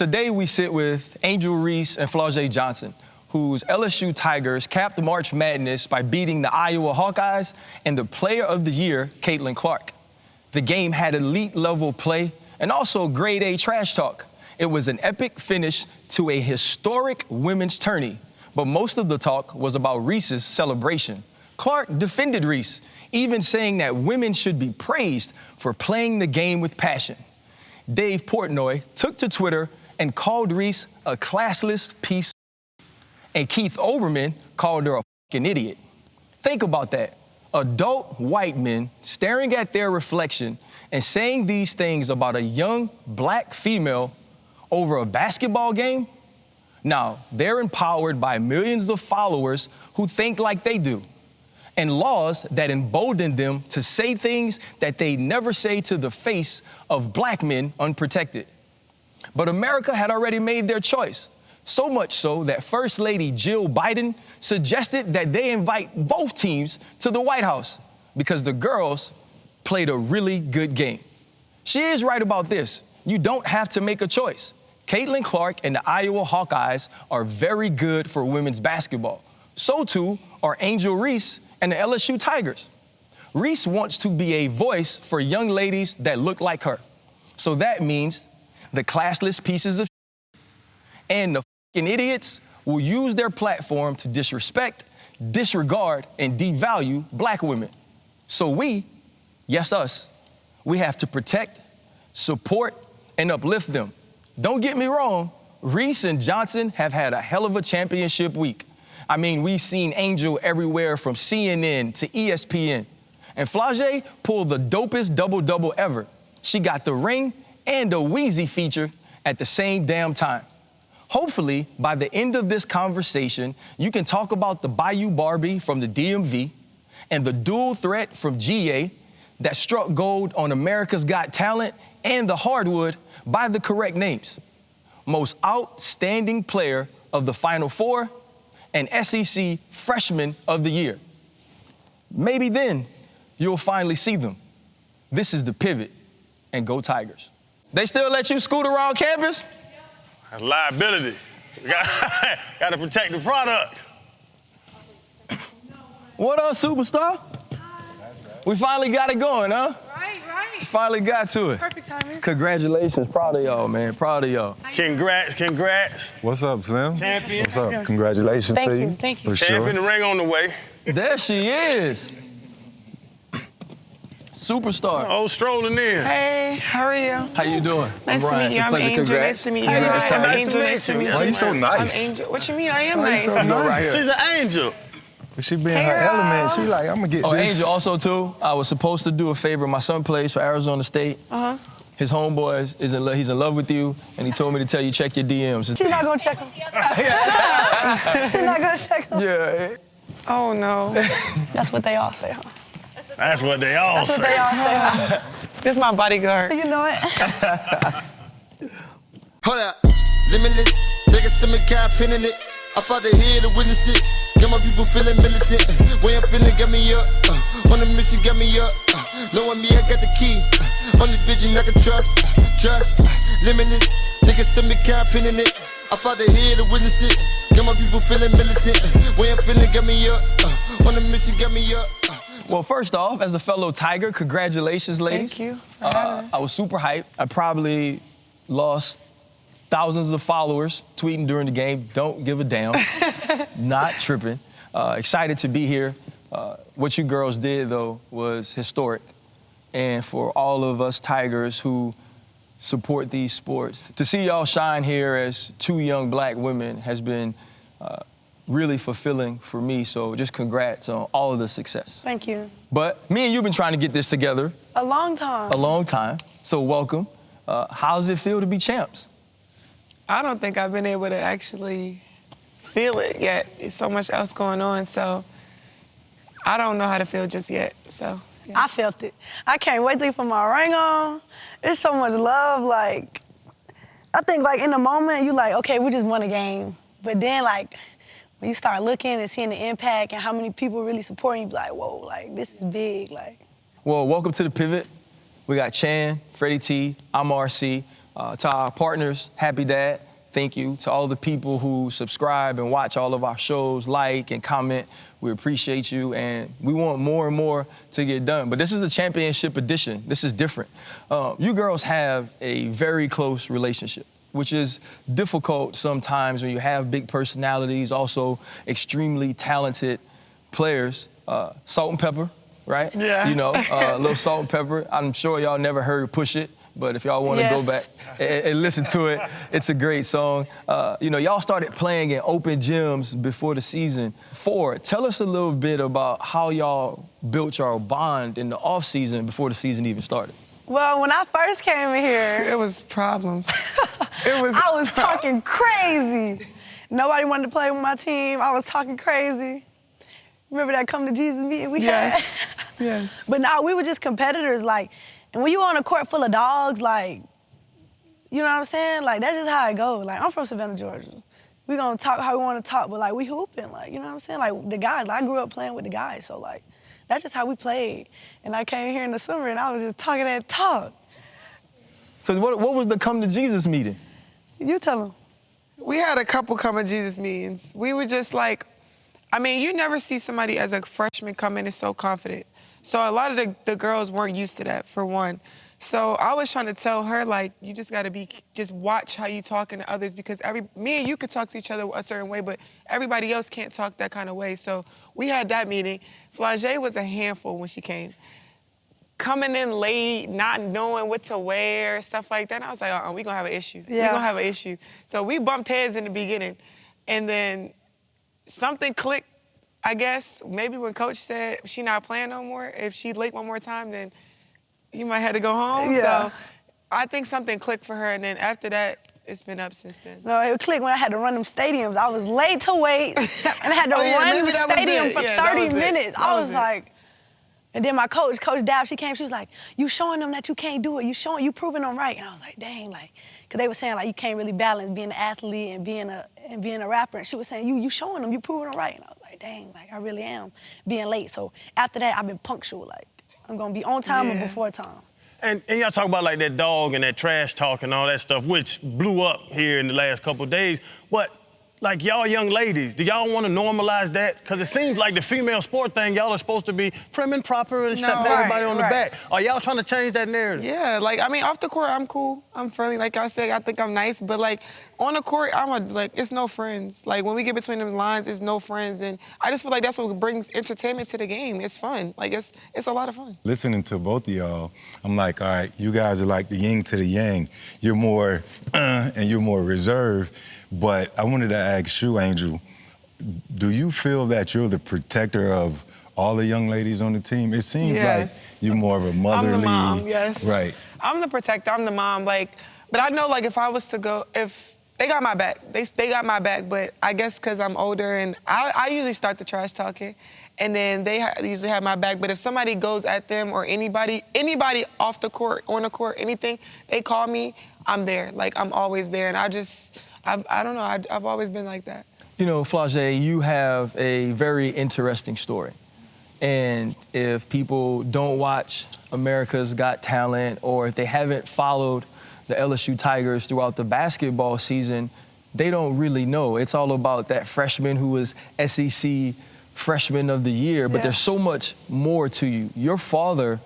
Today we sit with Angel Reese and Flau'jae Johnson, whose LSU Tigers capped March Madness by beating the Iowa Hawkeyes and the Player of the Year, Caitlin Clark. The game had elite level play and also grade A trash talk. It was an epic finish to a historic women's tourney, but most of the talk was about Reese's celebration. Clark defended Reese, even saying that women should be praised for playing the game with passion. Dave Portnoy took to Twitter and called Reese a classless piece, and Keith Olbermann called her a fucking idiot. Think about that. Adult white men staring at their reflection and saying these things about a young black female over a basketball game? Now, they're empowered by millions of followers who think like they do, and laws that embolden them to say things that they never say to the face of black men unprotected. But America had already made their choice, so much so that First Lady Jill Biden suggested that they invite both teams to the White House because the girls played a really good game. She is right about this. You don't have to make a choice. Caitlin Clark and the Iowa Hawkeyes are very good for women's basketball. So too are Angel Reese and the LSU Tigers. Reese wants to be a voice for young ladies that look like her. So that means the classless pieces of and the fucking idiots will use their platform to disrespect, disregard, and devalue black women. So we, yes us, we have to protect, support, and uplift them. Don't get me wrong, Reese and Johnson have had a hell of a championship week. I mean, we've seen Angel everywhere from CNN to ESPN. And Flau'jae pulled the dopest double-double ever. She got the ring and a Wheezy feature at the same damn time. Hopefully, by the end of this conversation, you can talk about the Bayou Barbie from the DMV and the dual threat from GA that struck gold on America's Got Talent and the hardwood by the correct names. Most outstanding player of the Final Four and SEC Freshman of the Year. Maybe then you'll finally see them. This is The Pivot, and go Tigers. They still let you scoot around campus? That's liability. Got to protect the product. What up, superstar? We finally got it going, huh? Right. Finally got to it. Perfect timing. Congratulations. Proud of y'all, man. Proud of y'all. Congrats. What's up, Slim? Champion. What's up? Congratulations to you. Thank you. For Champion, sure. the ring on the way. There she is. Superstar. Oh, strolling in. Hey, how are you? How you doing? Nice to meet you. I'm Angel. Congrats. Nice to meet you. Hey, Hi, I'm nice to Angel. meet Nice to you. meet you. Why you so nice? I'm Angel. What you mean? I am Why you nice. so nice? Right here. She's an angel. She be in Hey, her girl. element. She like, I'm gonna get Oh, this. Angel, also too, I was supposed to do a favor. My son plays for Arizona State. His homeboy he's in love with you, and he told me to tell you check your DMs. She's not gonna check him. Shut up. She's not gonna check him. Yeah. Oh no. That's what they all say, huh? That's what they all That's what say. they all say, huh? This is my bodyguard. You know it. Hold up, limitless. Niggas to me, got pinning it. I fought the head to witness it. Got my people feeling militant. Way I'm feeling, got me up. On the mission, got me up. Knowing me, I got the key. Only vision I can trust. Limitless. Niggas to me, got pinning it. I fought the head to witness it. Got my people feeling militant. Way I'm feeling, got me up. On the mission, got me up. Well, first off, as a fellow Tiger, congratulations, ladies. Thank you for having us. I was super hyped. I probably lost thousands of followers tweeting during the game. Don't give a damn. Not tripping. Excited to be here. What you girls did, though, was historic. And for all of us Tigers who support these sports, to see y'all shine here as two young black women has been really fulfilling for me. So just congrats on all of the success. Thank you. But me and you've been trying to get this together A long time. a long time. So welcome. How does it feel to be champs? I don't think I've been able to actually feel it yet. There's so much else going on, so I don't know how to feel just yet. So yeah. I felt it. I can't wait to put my ring on. There's so much love. Like, I think like in the moment, you like, okay, we just won a game. But then like, when you start looking and seeing the impact and how many people really supporting you, be like, whoa, like this is big. Like, Well, welcome to The Pivot. We got Chan, Freddie T, I'm RC. To our partners, Happy Dad, thank you. To all the people who subscribe and watch all of our shows, like and comment, we appreciate you, and we want more and more to get done. But this is the championship edition. This is different. You girls have a very close relationship, which is difficult sometimes when you have big personalities, also extremely talented players. Salt and pepper, right? Yeah. You know, a little salt and pepper. I'm sure y'all never heard Push It, but if y'all want to go back and listen to it, it's a great song. You know, y'all started playing in open gyms before the season. Tell us a little bit about how y'all built your bond in the off season before the season even started. Well, when I first came in here, It was problems. I was talking crazy. Nobody wanted to play with my team. I was talking crazy. Remember that Come to Jesus meeting we had? Yes. But no, we were just competitors, like, and when you on a court full of dogs, like, you know what I'm saying? Like, that's just how it goes. Like, I'm from Savannah, Georgia. We gonna talk how we wanna talk, but like, we hooping, like, you know what I'm saying? Like, the guys, I grew up playing with the guys, so like, that's just how we played. And I came here in the summer and I was just talking that talk. So what was the Come to Jesus meeting? You tell them. We had a couple Come to Jesus meetings. We were just like, I mean, you never see somebody as a freshman come in and so confident. So a lot of the girls weren't used to that, for one. So I was trying to tell her, like, you just gotta just watch how you talking to others, because me and you could talk to each other a certain way, but everybody else can't talk that kind of way. So we had that meeting. Flau'jae was a handful when she came. Coming in late, not knowing what to wear, stuff like that. And I was like, we gonna have an issue. Yeah. We gonna have an issue. So we bumped heads in the beginning. And then something clicked, I guess. Maybe when Coach said she not playing no more, if she late one more time, then you might have to go home. Yeah. So I think something clicked for her. And then after that, it's been up since then. No, it clicked when I had to run them stadiums. I was late to wait, and I had to Oh, yeah, run maybe the that was stadium it. for Yeah, that 30 was it. minutes. That I was was it. like, and then my coach Dab, she came, she was like, you showing them that you can't do it. You proving them right. And I was like, dang, like, because they were saying, like, you can't really balance being an athlete and being a rapper. And she was saying, you showing them, you proving them right. And I was like, dang, like, I really am being late. So after that, I've been punctual. Like, I'm going to be on time or before time. And y'all talk about like that dog and that trash talk and all that stuff, which blew up here in the last couple of days. But like y'all young ladies, do y'all want to normalize that? Because it seems like the female sport thing, y'all are supposed to be prim and proper and shut everybody on the back. Are y'all trying to change that narrative? Yeah, like, I mean, off the court, I'm cool. I'm friendly. Like I said, I think I'm nice. But, like, on the court, it's no friends. Like, when we get between them lines, it's no friends. And I just feel like that's what brings entertainment to the game. It's fun. Like, it's a lot of fun. Listening to both of y'all, I'm like, all right, you guys are like the yin to the yang. You're more and you're more reserved. But I wanted to ask you, Angel, do you feel that you're the protector of all the young ladies on the team? It seems like you're more of a motherly. I'm the mom, yes. Right. I'm the protector, I'm the mom. Like, but I know, like, if I was to go, if they got my back, they got my back, but I guess because I'm older and I usually start the trash talking, and then they usually have my back. But if somebody goes at them or anybody off the court, on the court, anything, they call me, I'm there. Like, I'm always there. And I don't know, I've always been like that. You know, Flau'jae, you have a very interesting story. And if people don't watch America's Got Talent, or if they haven't followed the LSU Tigers throughout the basketball season, they don't really know. It's all about that freshman who was SEC Freshman of the Year, but there's so much more to you. Your father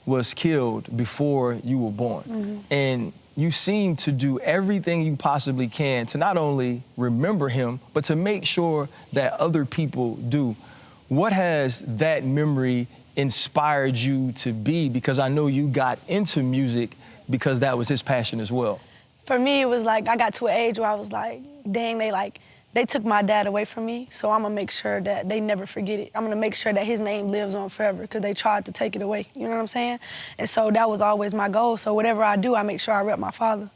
was killed before you were born. And you seem to do everything you possibly can to not only remember him, but to make sure that other people do. What has that memory inspired you to be? Because I know you got into music because that was his passion as well. For me, it was like I got to an age where I was like, dang, they took my dad away from me, so I'm gonna make sure that they never forget it. I'm gonna make sure that his name lives on forever, because they tried to take it away, you know what I'm saying? And so that was always my goal. So whatever I do, I make sure I rep my father,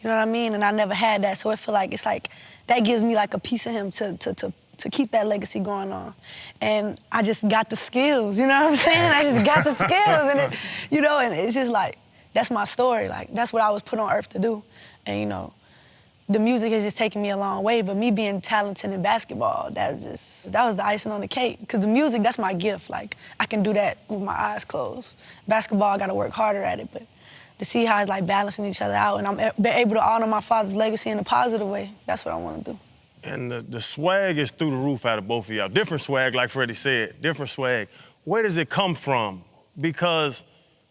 you know what I mean? And I never had that, so I feel like it's like, that gives me like a piece of him to keep that legacy going on. And I just got the skills, you know what I'm saying? I just got the skills, and and it's just like, that's my story. Like, that's what I was put on earth to do. And the music has just taken me a long way, but me being talented in basketball, that was the icing on the cake. Because the music, that's my gift. Like, I can do that with my eyes closed. Basketball, I gotta work harder at it, but to see how it's like balancing each other out, and I'm able to honor my father's legacy in a positive way. That's what I want to do. And the swag is through the roof out of both of y'all. Different swag, like Freddie said, different swag. Where does it come from? Because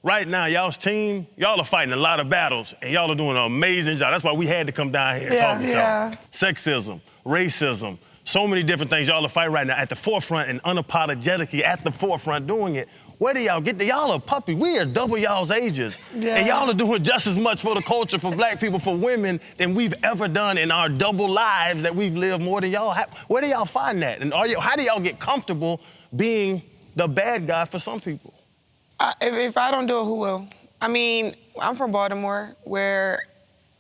right now, y'all's team, y'all are fighting a lot of battles, and y'all are doing an amazing job. That's why we had to come down here and talk with y'all. Sexism, racism, so many different things y'all are fighting right now at the forefront and unapologetically at the forefront doing it. Where do y'all get y'all are puppies. We are double y'all's ages. Yeah. And y'all are doing just as much for the culture, for black people, for women than we've ever done in our double lives that we've lived more than y'all have. Where do y'all find that? And how do y'all get comfortable being the bad guy for some people? If I don't do it, who will? I mean, I'm from Baltimore, where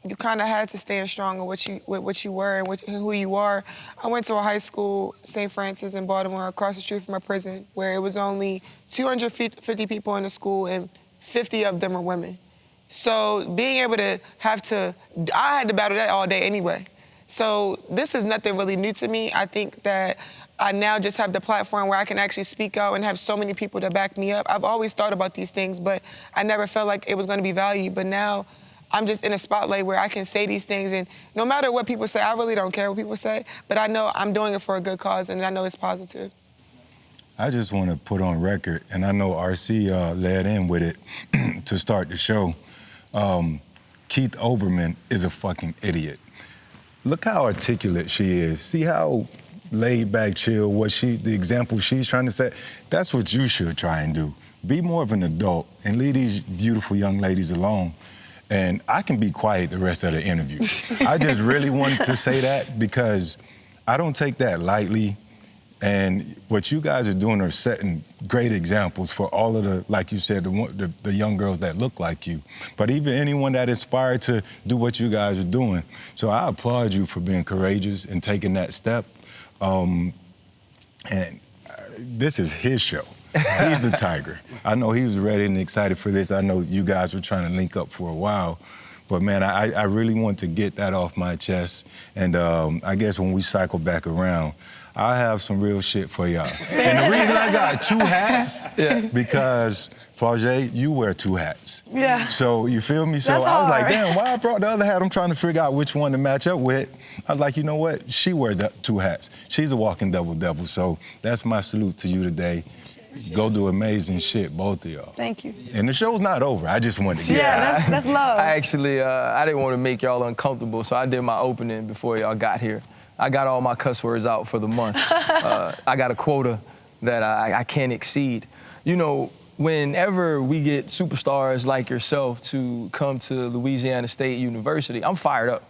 you kind of had to stand strong in what you were and who you are. I went to a high school, St. Francis in Baltimore, across the street from a prison, where it was only 250 people in the school and 50 of them were women. So being able to I had to battle that all day anyway. So this is nothing really new to me. I think that I now just have the platform where I can actually speak out and have so many people to back me up. I've always thought about these things, but I never felt like it was going to be valued. But now I'm just in a spotlight where I can say these things, and no matter what people say, I really don't care what people say, but I know I'm doing it for a good cause, and I know it's positive. I just want to put on record, and I know RC led in with it to start the show. Keith Olbermann is a fucking idiot. Look how articulate she is. See how laid back, chill, the example she's trying to set. That's what you should try and do. Be more of an adult and leave these beautiful young ladies alone. And I can be quiet the rest of the interview. I just really wanted to say that because I don't take that lightly. And what you guys are doing are setting great examples for all of the, like you said, the young girls that look like you. But even anyone that inspired to do what you guys are doing. So I applaud you for being courageous and taking that step. And this is his show. He's the Tiger. I know he was ready and excited for this. I know you guys were trying to link up for a while. But, man, I really want to get that off my chest. And I guess when we cycle back around, I have some real shit for y'all. And the reason I got two hats, because, Flau'jae, you wear two hats. Yeah. So, you feel me? So That's I was like, hard. damn, why I brought the other hat? I'm trying to figure out which one to match up with. I was like, you know what? She wears two hats. She's a walking double-double. So that's my salute to you today. Go do amazing shit, both of y'all. Thank you. And the show's not over. I just wanted to get Yeah, that's love. I actually, I didn't want to make y'all uncomfortable, so I did my opening before y'all got here. I got all my cuss words out for the month. I got a quota that I can't exceed. You know, whenever we get superstars like yourself to come to Louisiana State University, I'm fired up,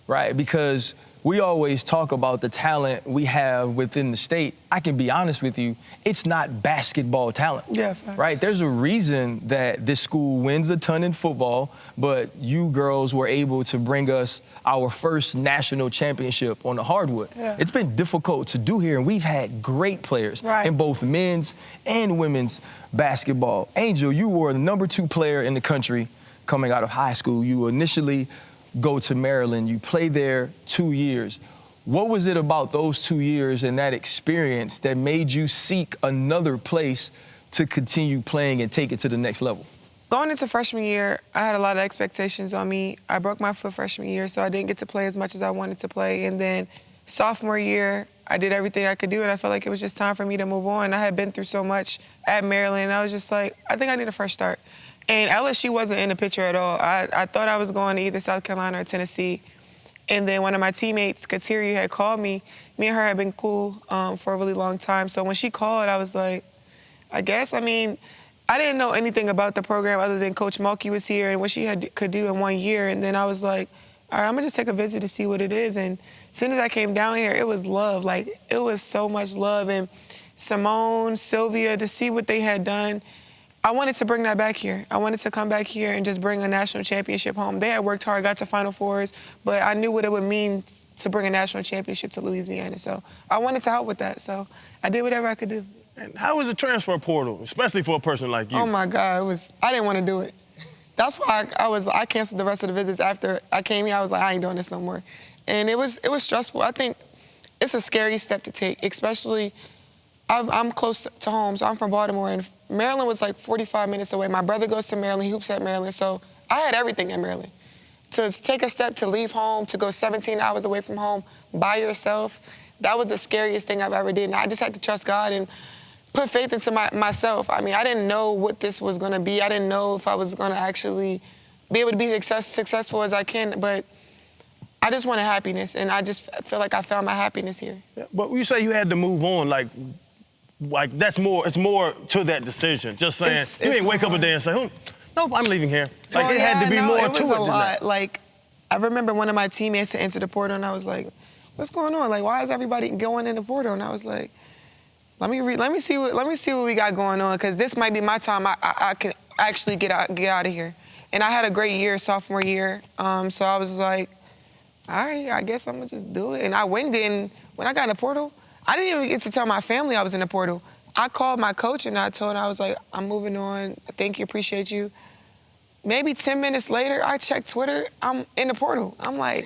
right? Because we always talk about the talent we have within the state. I can be honest with you, it's not basketball talent. Yeah, facts. Right? There's a reason that this school wins a ton in football, but you girls were able to bring us our first national championship on the hardwood. Yeah. It's been difficult to do here, and we've had great players Right. in both men's and women's basketball. Angel, you were the #2 player in the country coming out of high school. You initially go to Maryland. You play there 2 years. What was it about those 2 years and that experience that made you seek another place to continue playing and take it to the next level? Going into freshman year, I had a lot of expectations on me. I broke my foot freshman year, so I didn't get to play as much as I wanted to play. And then sophomore year, I did everything I could do, and I felt like it was just time for me to move on. I had been through so much at Maryland, and I was just like, I think I need a fresh start. And LSU wasn't in the picture at all. I thought I was going to either South Carolina or Tennessee. And then one of my teammates, Kateri, had called me. Me and her had been cool for a really long time. So when she called, I was like, I guess. I mean, I didn't know anything about the program other than Coach Mulkey was here and what she could do in 1 year. And then I was like, all right, I'm going to just take a visit to see what it is. And as soon as I came down here, it was love. Like, it was so much love. And Simone, Sylvia, to see what they had done, I wanted to bring that back here. I wanted to come back here and just bring a national championship home. They had worked hard, got to Final Fours, but I knew what it would mean to bring a national championship to Louisiana. So I wanted to help with that. So I did whatever I could do. And how was the transfer portal, especially for a person like you? Oh my God, I didn't want to do it. That's why I canceled the rest of the visits after I came here. I was like, I ain't doing this no more. And it was stressful. I think it's a scary step to take, especially I'm close to home, so I'm from Baltimore, and Maryland was like 45 minutes away. My brother goes to Maryland, he hoops at Maryland, so I had everything in Maryland. To take a step to leave home, to go 17 hours away from home by yourself, that was the scariest thing I've ever did. And I just had to trust God and put faith into myself. I mean, I didn't know what this was gonna be. I didn't know if I was gonna actually be able to be successful as I can, but I just wanted happiness, and I just feel like I found my happiness here. Yeah, but you say you had to move on, like that's more, it's more to that decision. Just saying, you didn't wake up a day and say, nope, I'm leaving here. Like, it had to be more to it was a than lot. that. Like, I remember one of my teammates had entered the portal, and I was like, what's going on? Like, why is everybody going in the portal? And I was like, let me see what we got going on, because this might be my time. I can actually get out of here. And I had a great year, sophomore year. So I was like, all right, I guess I'm gonna just do it. And I went in, when I got in the portal, I didn't even get to tell my family I was in the portal. I called my coach and I told her, I was like, I'm moving on. Thank you, appreciate you. Maybe 10 minutes later, I checked Twitter, I'm in the portal. I'm like,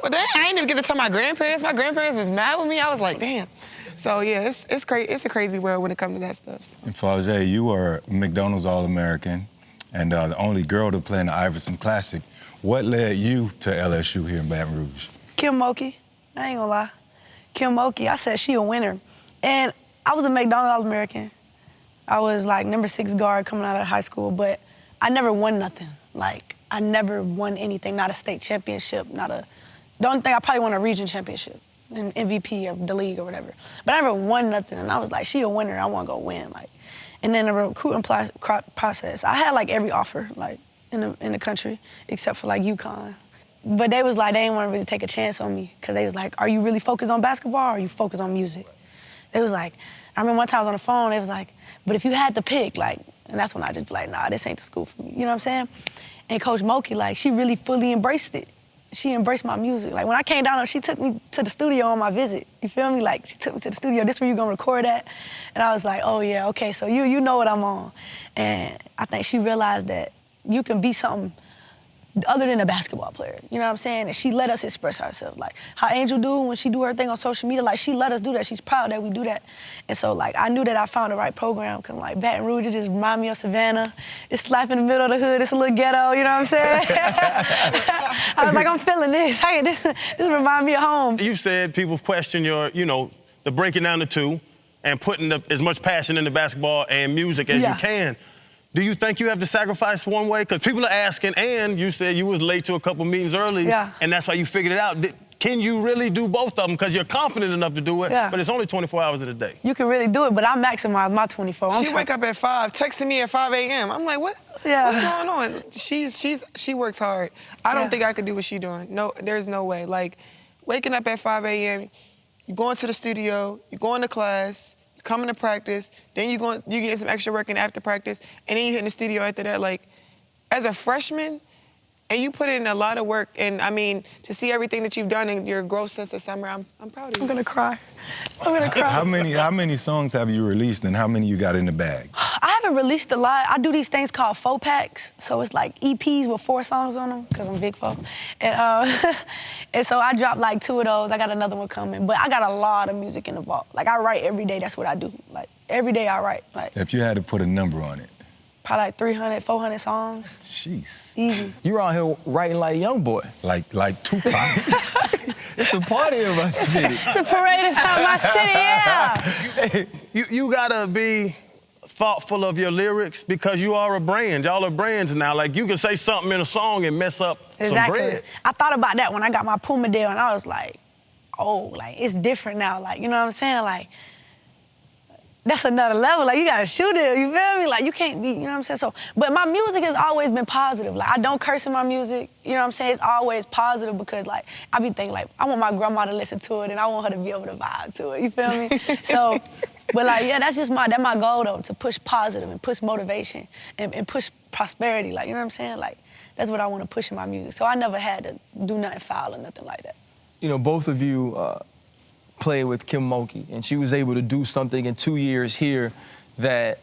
well, dang, I ain't even get to tell my grandparents. My grandparents is mad with me. I was like, damn. So yeah, it's crazy. It's a crazy world when it comes to that stuff. So. And Flau'jae, you are McDonald's All-American and the only girl to play in the Iverson Classic. What led you to LSU here in Baton Rouge? Kim Mulkey, I ain't gonna lie. Kim Mulkey, I said she a winner. And I was a McDonald's All-American. I was like #6 guard coming out of high school, but I never won nothing. Like, I never won anything, not a state championship, the only thing I probably won a region championship, an MVP of the league or whatever. But I never won nothing, and I was like, she a winner, I wanna go win. Like, and then the recruiting process, I had like every offer, like, in the country, except for like UConn. But they was like, they didn't want to really take a chance on me, because they was like, are you really focused on basketball or are you focused on music? They was like, I remember one time I was on the phone, they was like, but if you had to pick, like, and that's when I just be like, nah, this ain't the school for me, you know what I'm saying? And Coach Mulkey, like, she really fully embraced it. She embraced my music. Like, when I came down, she took me to the studio on my visit, you feel me? Like, she took me to the studio, this where you gonna record at? And I was like, oh yeah, okay, so you know what I'm on. And I think she realized that you can be something other than a basketball player, you know what I'm saying? And she let us express ourselves, like how Angel do when she do her thing on social media, like she let us do that. She's proud that we do that. And so like I knew that I found the right program, because like Baton Rouge, it just remind me of Savannah. It's slap in the middle of the hood, it's a little ghetto, you know what I'm saying? I was like, I'm feeling this. This remind me of home. You said people question your, the breaking down the two and putting as much passion into basketball and music as you can. Do you think you have to sacrifice one way? Because people are asking, and you said you was late to a couple meetings early, and that's why you figured it out. Can you really do both of them? Because you're confident enough to do it, but it's only 24 hours in a day. You can really do it, but I maximize my 24. She wake up at 5, texting me at 5 a.m. I'm like, what? What's going on? She works hard. I don't think I could do what she's doing. No, there's no way. Like, waking up at 5 a.m., you're going to the studio, you're going to class, coming to practice, then you get some extra work in after practice, and then you hit in the studio after that. Like, as a freshman, and you put in a lot of work, and I mean, to see everything that you've done in your growth since the summer, I'm proud of you. I'm gonna cry. I'm gonna cry. How many songs have you released, and how many you got in the bag? I haven't released a lot. I do these things called 4-packs, so it's like EPs with 4 songs on them, because I'm big 4. And so I dropped like 2 of those. I got another one coming, but I got a lot of music in the vault. Like, I write every day. That's what I do. Like, every day I write. Like, if you had to put a number on it. Probably like 300, 400 songs. Jeez. Easy. You're out here writing like young boy. Like Tupac. It's a party in my city. It's a parade inside my city, yeah. You gotta be thoughtful of your lyrics, because you are a brand. Y'all are brands now. Like, you can say something in a song and mess up some bread. I thought about that when I got my Puma deal, and I was like, oh, like, it's different now. Like, you know what I'm saying? Like, that's another level. Like, you gotta shoot it, you feel me? Like, you can't be, you know what I'm saying? So, but my music has always been positive. Like, I don't curse in my music, you know what I'm saying? It's always positive, because, like, I be thinking, like, I want my grandma to listen to it, and I want her to be able to vibe to it, you feel me? So, but, like, yeah, that's my goal, though, to push positive and push motivation and push prosperity, like, you know what I'm saying? Like, that's what I want to push in my music. So I never had to do nothing foul or nothing like that. You know, both of you played with Kim Mulkey, and she was able to do something in 2 years here that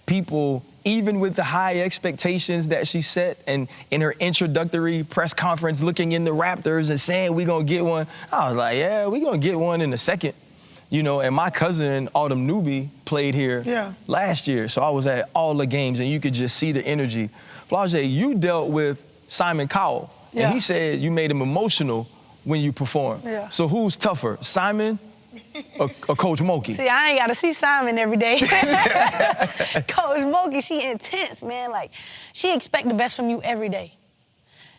people, even with the high expectations that she set, and in her introductory press conference looking in the Raptors and saying, we gonna get one, I was like, yeah, we gonna get one in a second. And my cousin, Autumn Newby, played here last year. So I was at all the games, and you could just see the energy. Flau'jae, you dealt with Simon Cowell, and he said you made him emotional when you performed. Yeah. So who's tougher, Simon or Coach Moki? See, I ain't got to see Simon every day. Coach Moki, she intense, man. Like, she expects the best from you every day.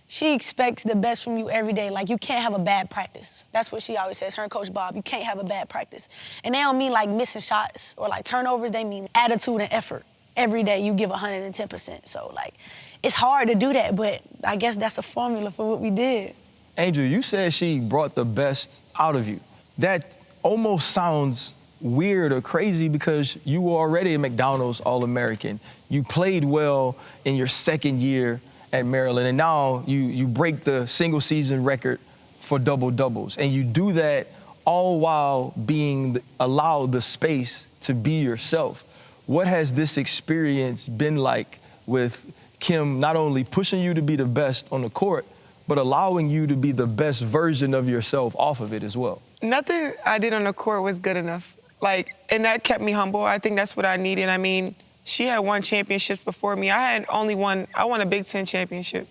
She expects the best from you every day. Like, you can't have a bad practice. That's what she always says, her and Coach Bob. You can't have a bad practice. And they don't mean, like, missing shots or, like, turnovers. They mean attitude and effort. Every day you give 110%. So, like, it's hard to do that, but I guess that's a formula for what we did. Angel, you said she brought the best out of you. That almost sounds weird or crazy because you were already a McDonald's All-American. You played well in your second year at Maryland, and now you break the single season record for double-doubles. And you do that all while being allowed the space to be yourself. What has this experience been like with Kim not only pushing you to be the best on the court, but allowing you to be the best version of yourself off of it as well? Nothing I did on the court was good enough. And that kept me humble. I think that's what I needed. I mean, she had won championships before me. I won a Big Ten championship.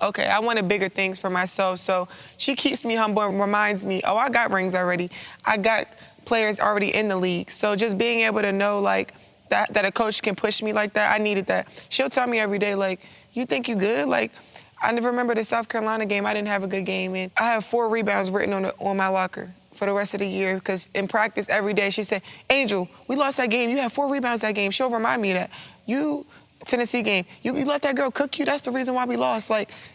Okay, I wanted bigger things for myself. So she keeps me humble and reminds me, I got rings already. I got players already in the league. So just being able to know, that a coach can push me like that, I needed that. She'll tell me every day, you think you good? I never remember the South Carolina game. I didn't have a good game. And I have 4 rebounds written on my locker for the rest of the year because in practice every day she said, Angel, we lost that game. You had 4 rebounds that game. She'll remind me of that. Tennessee game, you let that girl cook you. That's the reason why we lost.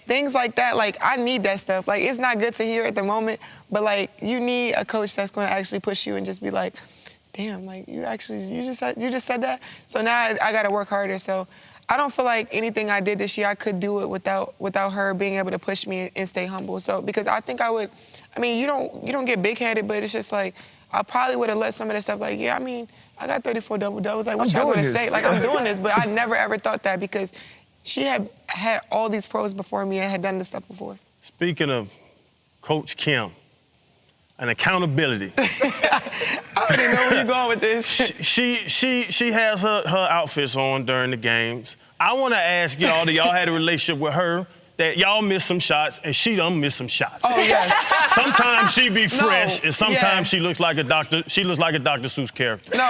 Things like that, I need that stuff. It's not good to hear at the moment, but you need a coach that's going to actually push you and just be like, damn, you just said that. So now I got to work harder. So I don't feel like anything I did this year I could do it without her being able to push me and stay humble. So because I think I would, you don't get big-headed, but it's just I probably would have let some of the stuff I got 34 double-doubles. What y'all gonna say? I'm doing this, but I never ever thought that because she had all these pros before me and had done this stuff before. Speaking of Coach Kim and accountability. I already know where you're going with this. She has her outfits on during the games. I want to ask y'all that y'all had a relationship with her, that y'all missed some shots and she done missed some shots. Oh yes. Sometimes she be fresh and sometimes she looks like a Dr. Seuss character. No.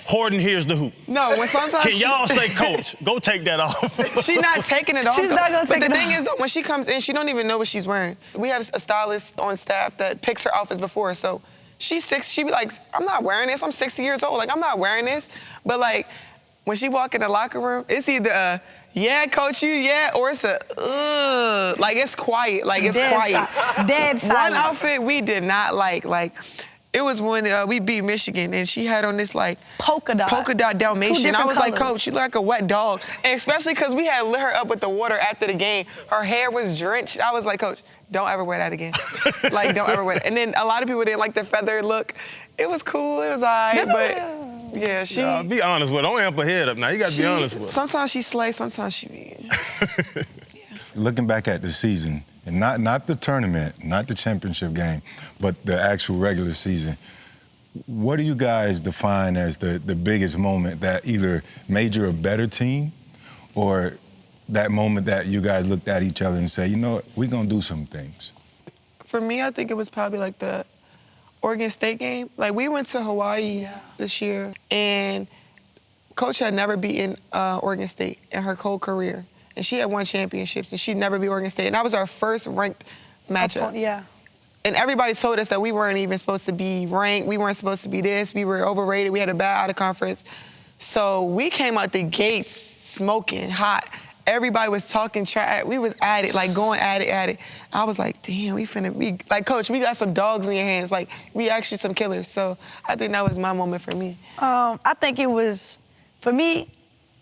Horton, here's the hoop. No, when sometimes can y'all say, Coach, go take that off? She's not taking it off. She's not gonna take it off. But the thing is, though, when she comes in, she don't even know what she's wearing. We have a stylist on staff that picks her outfits before, so she's 6. She be like, I'm not wearing this. I'm 60 years old. I'm not wearing this. But when she walk in the locker room, it's either yeah, coach, or it's it's quiet. It's dead quiet. Dead silent. One outfit we did not like. It was when we beat Michigan, and she had on this polka dot Dalmatian. I was like, colors. Coach, you look like a wet dog. And especially because we had lit her up with the water after the game. Her hair was drenched. I was like, Coach, don't ever wear that again. Don't ever wear that. And then a lot of people didn't like the feather look. It was cool. It was all right, but yeah, she. Be honest with her. Don't amp her head up now. You got to be honest with her. Sometimes she slays, sometimes she be. Looking back at the season, and not the tournament, not the championship game, but the actual regular season, what do you guys define as the biggest moment that either made you a better team or that moment that you guys looked at each other and said, you know what, we're going to do some things? For me, I think it was probably the Oregon State game. We went to Hawaii this year, and Coach had never beaten Oregon State in her whole career. And she had won championships, and she'd never beat Oregon State. And that was our first ranked matchup. Yeah. And everybody told us that we weren't even supposed to be ranked. We weren't supposed to be this. We were overrated. We had a bad out-of-conference. So we came out the gates smoking hot. Everybody was talking trash. We was at it, going at it. I was like, damn, we finna be, Coach, we got some dogs in your hands. We actually some killers. So I think that was my moment for me. I think it was, for me,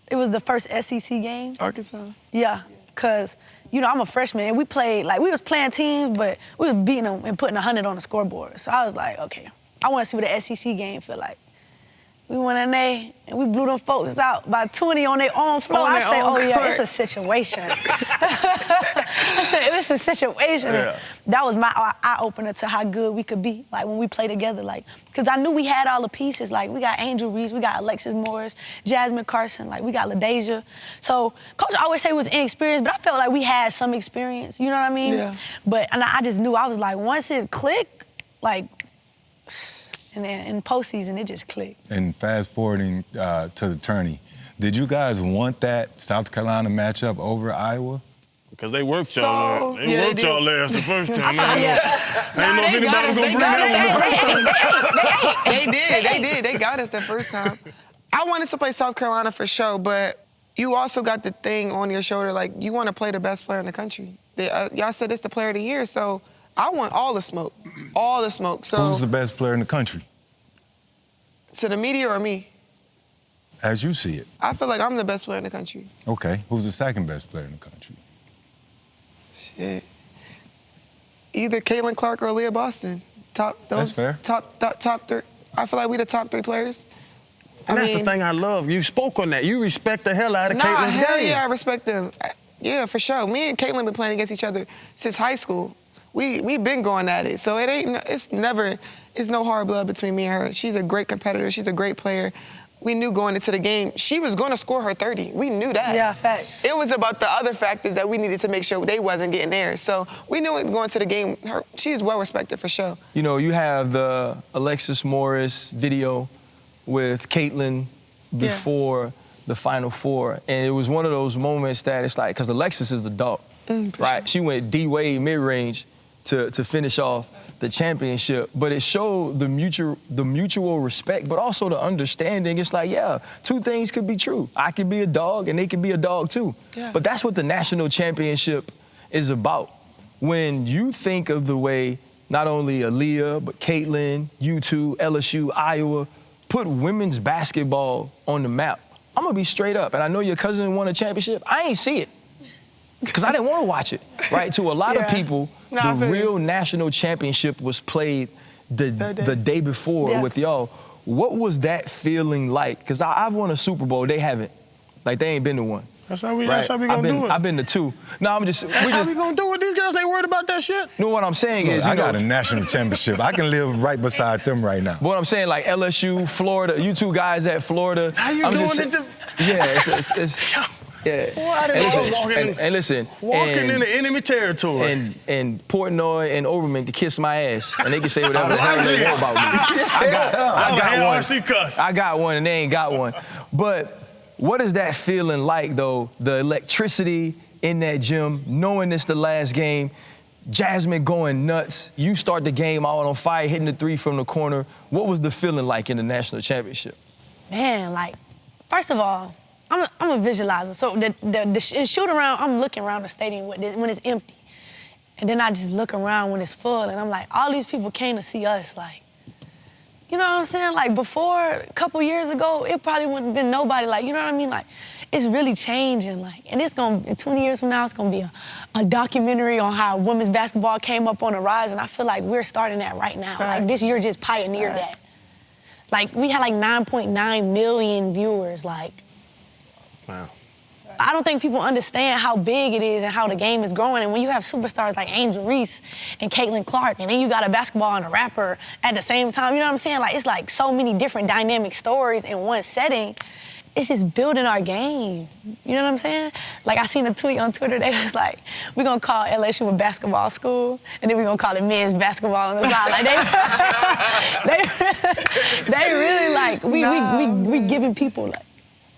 it was the first SEC game. Arkansas? Yeah, because, I'm a freshman, and we played, we was playing teams, but we was beating them and putting 100 on the scoreboard. So I was like, okay, I want to see what the SEC game feel like. We went in there and we blew them folks out by 20 on their own floor. On I their say, own oh yeah, court. it's a situation. I said, it's a situation. Yeah. That was my eye-opener to how good we could be, like when we play together, like, because I knew we had all the pieces. Like, we got Angel Reese, we got Alexis Morris, Jasmine Carson, like, we got LaDeja. So, Coach always say we was inexperienced, but I felt like we had some experience, you know what I mean? Yeah. But, and I just knew, I was like, once it clicked, like, and then in postseason, it just clicked. And fast forwarding to the tourney, did you guys want that South Carolina matchup over Iowa? Because they worked So, y'all. They yeah, worked they y'all do. last the first time. Yeah. I didn't know if They got anybody was us, going to bring that one. They did. They got us the first time. I wanted to play South Carolina for sure, but you also got the thing on your shoulder, like, you want to play the best player in the country. Y'all said it's the player of the year, so I want all the smoke. All the smoke. So, Who's the best player in the country, to the media or me? as you see it? I feel like I'm the best player in the country. Okay, who's the second best player in the country? Shit. Either Caitlin Clark or Leah Boston. That's fair. Top three. I feel like we the top three players. And that's the thing I love. You spoke on that. You respect the hell out of Nah, Caitlin's hell game. yeah, I respect them. Yeah, for sure. Me and Caitlin been playing against each other since high school. We been going at it, so it's no hard blood between me and her. She's a great competitor. She's a great player. We knew going into the game she was going to score her 30. We knew that. Yeah, facts. It was about the other factors that we needed to make sure they wasn't getting theirs. So we knew it going to the game. She's well respected for sure. You know, you have the Alexis Morris video with Caitlin before the Final Four, and it was one of those moments that it's like, because Alexis is the dog, right? Sure. She went D-Wade mid-range to finish off the championship, but it showed the mutual respect, but also the understanding. It's like, yeah, two things could be true. I could be a dog, and they could be a dog too. Yeah. But that's what the national championship is about. When you think of the way not only Aaliyah, but Caitlin, you two, LSU, Iowa, put women's basketball on the map, I'm gonna be straight up, and I know your cousin won a championship. I ain't see it, because I didn't want to watch it, right? To a lot of people, Nah, I the feel real you. national championship was played the day before Yeah. with y'all. What was that feeling like? Because I've won a Super Bowl, they haven't. Like, they ain't been to one. That's how we Right? gonna do it. I've been to two. No, That's how we gonna do it. These girls ain't worried about that shit. know what I'm saying Look, is, I got a national championship. I can live right beside them right now. what I'm saying, like LSU, Florida, you two guys at Florida. How you I'm doing just it? Yeah, it's yeah. I didn't And know listen, and listen, Walking into enemy territory. and Portnoy and Oberman can kiss my ass, and they can say whatever the hell they want about me. I got one. ARC cuss. I got one, and they ain't got one. But what is that feeling like, though? The electricity in that gym, knowing it's the last game, Jasmine going nuts. You start the game out on fire, hitting the three from the corner. What was the feeling like in the national championship? Man, like, first of all, I'm a visualizer. So the shoot around, I'm looking around the stadium when it's empty. And then I just look around when it's full, and I'm like, all these people came to see us, like, you know what I'm saying? Like, before, a couple years ago, it probably wouldn't have been nobody, like, you know what I mean? Like, it's really changing, like, and in 20 years from now, it's gonna be a documentary on how women's basketball came up on the rise, and I feel like we're starting that right now. Like, this year just pioneered that. Like, we had like 9.9 million viewers, like. Wow. I don't think people understand how big it is and how the game is growing. And when you have superstars like Angel Reese and Caitlin Clark, and then you got a basketball and a rapper at the same time, you know what I'm saying? Like, it's like so many different dynamic stories in one setting. It's just building our game. You know what I'm saying? Like, I seen a tweet on Twitter, they was like, we're gonna call LSU a basketball school, and then we're gonna call it men's basketball on the side. Like, they really like, we giving people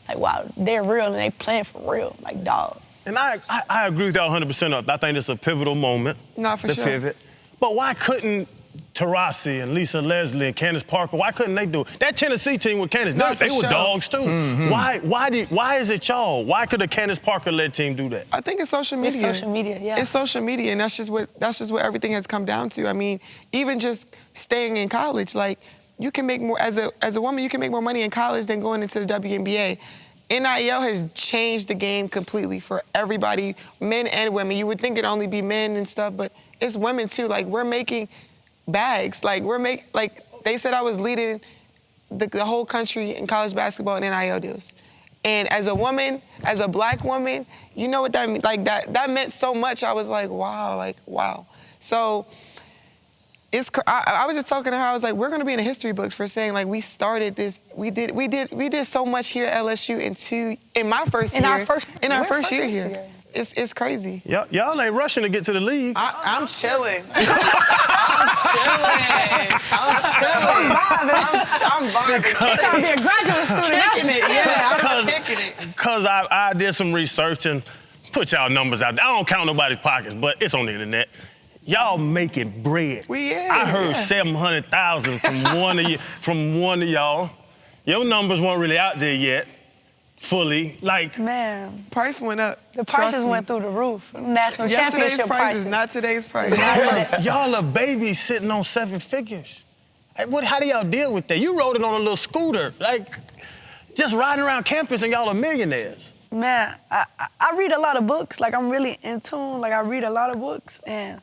like, wow, they're real and they playing for real, like dogs. And I agree with y'all 100%. I think it's a pivotal moment. Nah, for the sure. pivot. But why couldn't Taurasi and Lisa Leslie and Candace Parker, why couldn't they do it? That Tennessee team with Candace, Nah, they for were sure. dogs too. Mm-hmm. Why is it y'all? Why could a Candace Parker-led team do that? I think it's social media. It's social media, yeah. It's social media, and that's just what everything has come down to. I mean, even just staying in college, like, you can make more as a woman, you can make more money in college than going into the WNBA. NIL has changed the game completely for everybody, men and women. You would think it'd only be men and stuff, but it's women too. Like, we're making bags. Like, like they said I was leading the whole country in college basketball and NIL deals. And as a woman, as a black woman, you know what that means? Like that meant so much. I was like, wow. So I was just talking to her. I was like, we're gonna be in the history books for saying like we started this. We did so much here at LSU in my first year. In our first year here. It's crazy. Y'all ain't rushing to get to the league. I'm chilling. I'm vibing. You're trying to be a graduate student. Kicking it, yeah. I'm kicking it. Because I did some research and put y'all numbers out there. I don't count nobody's pockets, but it's on the internet. Y'all making bread. I heard 700,000 from one of y'all. Your numbers weren't really out there yet. Fully, like man, price went up. The prices went through the roof. National championship prices. Not today's price. Y'all are babies sitting on 7 figures. Like, how do y'all deal with that? You rode it on a little scooter, like just riding around campus, and y'all are millionaires. Man, I read a lot of books. Like I'm really in tune. Like I read a lot of books, and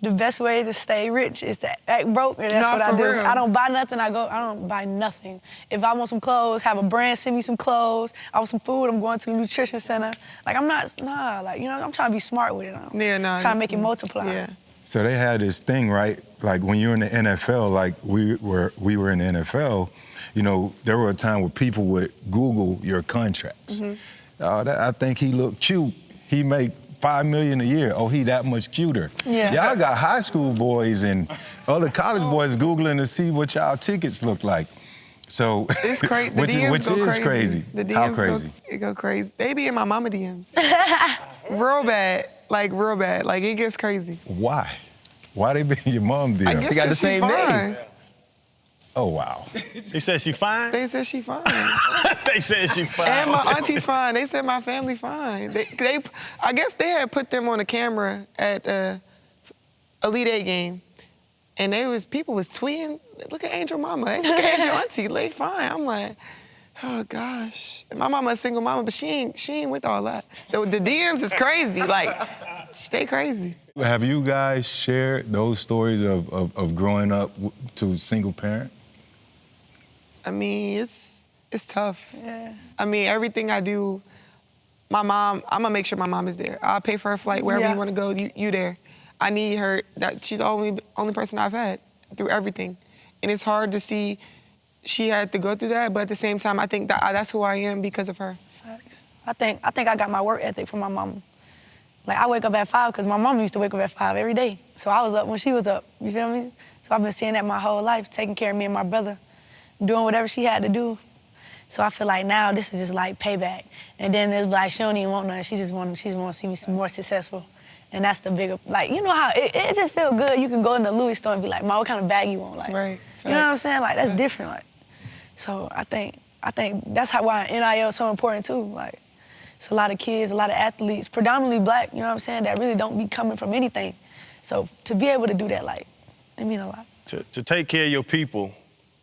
the best way to stay rich is to act broke, and that's what I do. Real. I don't buy nothing. I don't buy nothing. If I want some clothes, have a brand send me some clothes. I want some food, I'm going to a nutrition center. Like I'm not, like, you know, I'm trying to be smart with it. I'm trying to make it multiply. Yeah. So they had this thing, right? Like when you're in the NFL, like we were in the NFL, you know, there were a time where people would Google your contracts. I think he looked cute. He made $5 million a year. Oh, he that much cuter. Yeah. Y'all got high school boys and other college boys Googling to see what y'all tickets look like. So it's crazy. which is crazy. The DMs How crazy? Go crazy. They be in my mama DMs. real bad. Like it gets crazy. Why? Why they be in your mom DMs? I guess they got the same name. Oh, wow. They said she fine? They said she fine. They said she fine. And my auntie's fine. They said my family fine. I guess they had put them on the camera at Elite Eight game, and people was tweeting, look at Angel Mama, look at Angel Auntie, they fine. I'm like, oh gosh. My mama a single mama, but she ain't with all that. The DMs is crazy, like, stay crazy. Have you guys shared those stories of growing up to single parent? I mean, it's tough. Yeah. I mean, everything I do, my mom, I'm gonna make sure my mom is there. I'll pay for her flight wherever you wanna go, you there. I need her, she's the only person I've had through everything. And it's hard to see she had to go through that, but at the same time, I think that's who I am because of her. Facts. I think I got my work ethic from my mama. Like I wake up at 5 because my mom used to wake up at 5 every day. So I was up when she was up, you feel me? So I've been seeing that my whole life, taking care of me and my brother, doing whatever she had to do. So I feel like now this is just like payback. And then it's like she don't even want nothing. She just want to see me more successful. And that's the bigger, like, you know how it just feel good. You can go in the Louis store and be like, Mom, what kind of bag you want? Like, right. You know what I'm saying? Like, that's different. Like, so I think that's why NIL is so important too. Like, it's a lot of kids, a lot of athletes, predominantly black, you know what I'm saying, that really don't be coming from anything. So to be able to do that, like, it mean a lot. To take care of your people,